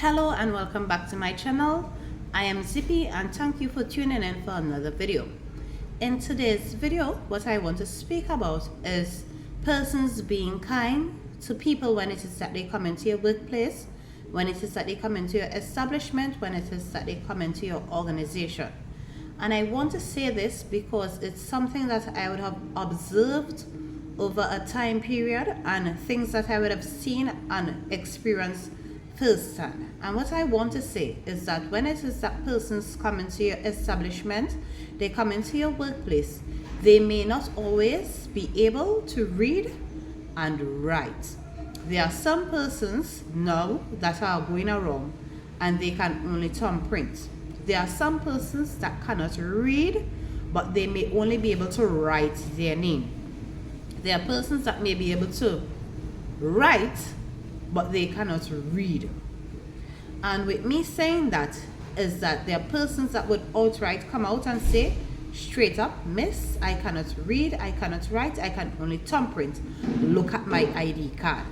Hello and welcome back to my channel. I am Zippy and thank you for tuning in for another video. In today's video, what I want to speak about is persons being kind to people when it is that they come into your workplace, when it is that they come into your establishment, when it is that they come into your organization. And I want to say this because it's something that I would have observed over a time period and things that I would have seen and experienced firsthand. And what I want to say is that when it is that persons come into your establishment, they come into your workplace, they may not always be able to read and write. There are some persons now that are going around and they can only thumbprint. There are some persons that cannot read, but they may only be able to write their name. There are persons that may be able to write, but they cannot read. And with me saying that is that there are persons that would outright come out and say straight up, miss, I cannot read, I cannot write, I can only thumbprint. Look at my ID card.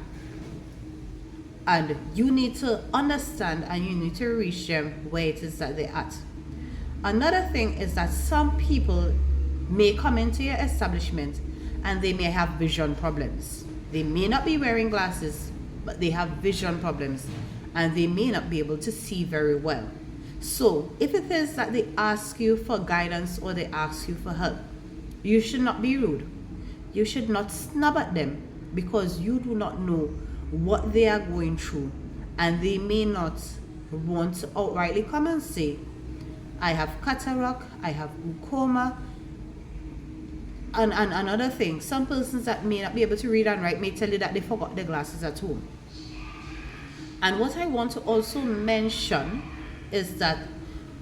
And you need to understand and you need to reach them where it is that they're at. Another thing is that some people may come into your establishment and they may have vision problems. They may not be wearing glasses, but they have vision problems and they may not be able to see very well. So if it is that they ask you for guidance or they ask you for help, you should not be rude. You should not snub at them because you do not know what they are going through, and they may not want to outrightly come and say, I have cataract, I have glaucoma, and another thing, some persons that may not be able to read and write may tell you that they forgot their glasses at home. And what I want to also mention is that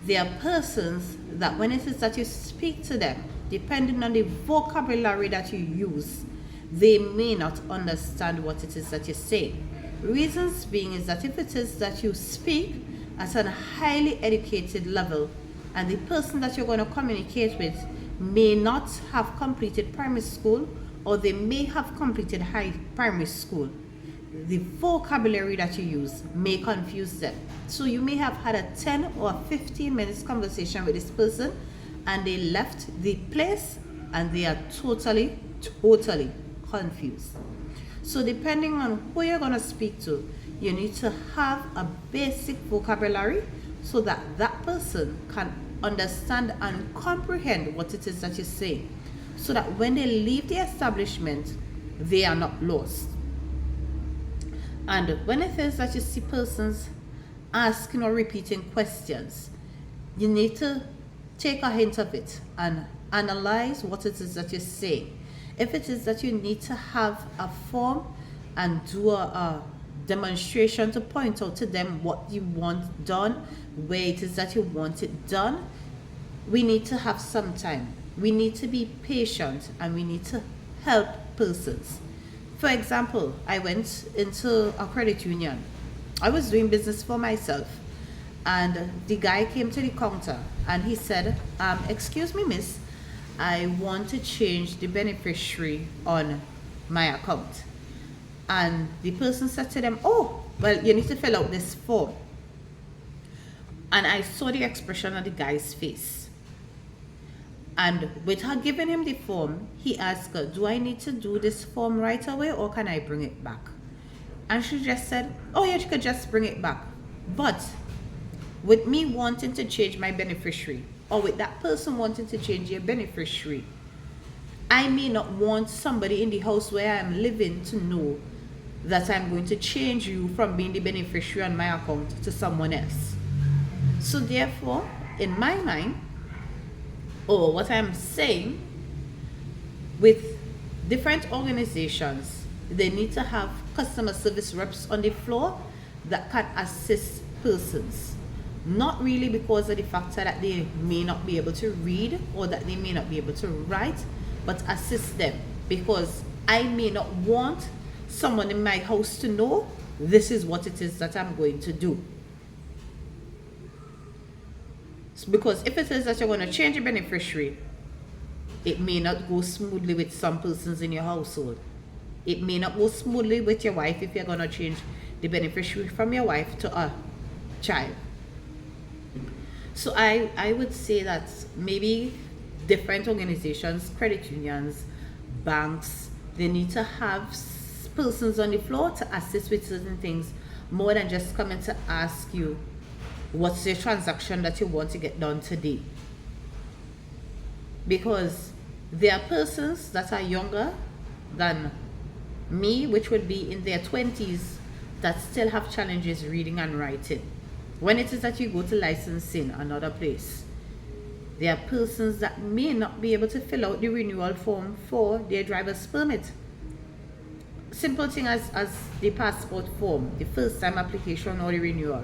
there are persons that when it is that you speak to them, depending on the vocabulary that you use, they may not understand what it is that you say. Reasons being is that if it is that you speak at a highly educated level and the person that you're going to communicate with may not have completed primary school or they may have completed high primary school, the vocabulary that you use may confuse them. So you may have had a 10 or 15 minutes conversation with this person and they left the place and they are totally confused. So depending on who you're going to speak to, you need to have a basic vocabulary so that that person can understand and comprehend what it is that you say, so that when they leave the establishment, they are not lost. And when it is that you see persons asking or repeating questions, you need to take a hint of it and analyze what it is that you say. If it is that you need to have a form and do a demonstration to point out to them what you want done, where it is that you want it done, we need to have some time. We need to be patient and we need to help persons. For example, I went into a credit union. I was doing business for myself and the guy came to the counter and he said, excuse me, miss, I want to change the beneficiary on my account. And the person said to them, oh, well, you need to fill out this form. And I saw the expression on the guy's face. And with her giving him the form, he asked her, do I need to do this form right away or can I bring it back? And she just said, oh yeah, you could just bring it back. But with me wanting to change my beneficiary, or with that person wanting to change your beneficiary, I may not want somebody in the house where I'm living to know that I'm going to change you from being the beneficiary on my account to someone else. So therefore, in my mind, or what I'm saying, with different organizations, they need to have customer service reps on the floor that can assist persons. Not really because of the factor that they may not be able to read or that they may not be able to write, but assist them, because I may not want someone in my house to know this is what it is that I'm going to do. Because if it is that you're going to change a beneficiary, it may not go smoothly with some persons in your household. It may not go smoothly with your wife if you're going to change the beneficiary from your wife to a child. So I would say that maybe different organizations, credit unions, banks, they need to have persons on the floor to assist with certain things, more than just coming to ask you what's the transaction that you want to get done today. Because there are persons that are younger than me, which would be in their 20s, that still have challenges reading and writing. When it is that you go to licensing another place, there are persons that may not be able to fill out the renewal form for their driver's permit. Simple thing as the passport form, the first time application or the renewal.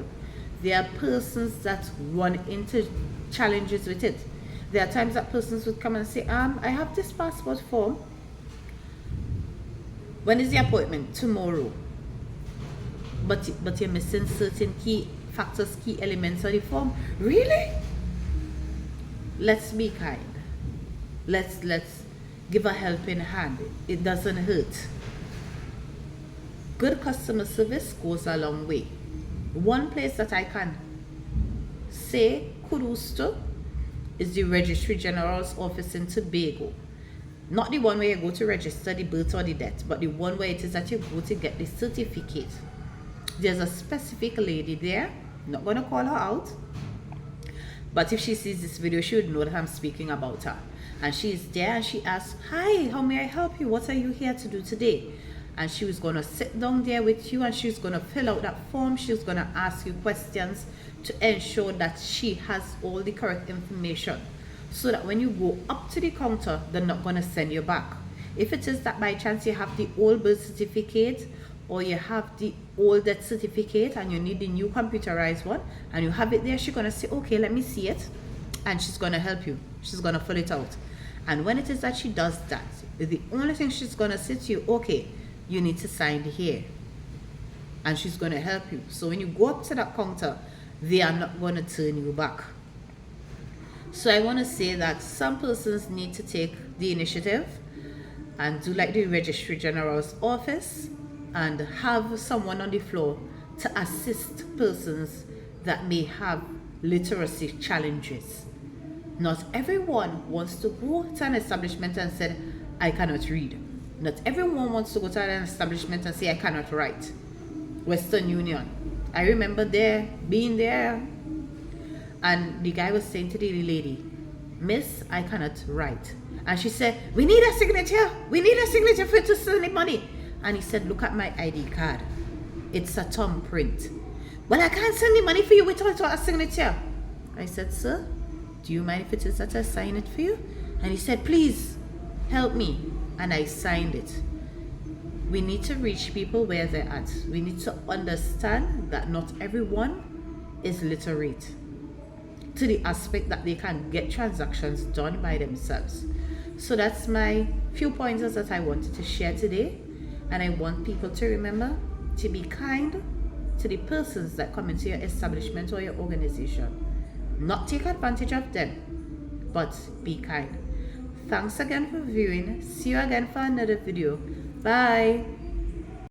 There are persons that run into challenges with it. There are times that persons would come and say, I have this passport form. When is the appointment? Tomorrow. But you're missing certain key factors, key elements of the form. Really? Let's be kind. Let's give a helping hand. It doesn't hurt. Good customer service goes a long way. One place that I can say kudos to is the Registry General's office in Tobago. Not the one where you go to register the birth or the death, but the one where it is that you go to get the certificate. There's a specific lady there, not going to call her out, but if she sees this video, she would know that I'm speaking about her. And she's there and she asks, hi, how may I help you? What are you here to do today? And she was going to sit down there with you and she's going to fill out that form. She's going to ask you questions to ensure that she has all the correct information, so that when you go up to the counter, they're not going to send you back. If it is that by chance you have the old birth certificate or you have the old death certificate and you need the new computerized one and you have it there, she's going to say, okay, let me see it, and she's going to help you. She's going to fill it out. And when it is that she does that, the only thing she's going to say to you, okay, you need to sign here, and she's going to help you. So when you go up to that counter, they are not going to turn you back. So I want to say that some persons need to take the initiative and do like the Registry General's office and have someone on the floor to assist persons that may have literacy challenges. Not everyone wants to go to an establishment and say, I cannot read. Not everyone wants to go to an establishment and say, I cannot write. Western Union, I remember being there, and the guy was saying to the lady, Miss, I cannot write. And she said, we need a signature. We need a signature for you to send the money. And he said, look at my ID card. It's a thumbprint. Well, I can't send the money for you without a signature. I said, sir, do you mind if it is that I sign it for you? And he said, please help me. And I signed it. We need to reach people where they're at. We need to understand that not everyone is literate to the aspect that they can get transactions done by themselves. So that's my few pointers that I wanted to share today. And I want people to remember to be kind to the persons that come into your establishment or your organization. Not take advantage of them, but be kind. Thanks again for viewing. See you again for another video. Bye.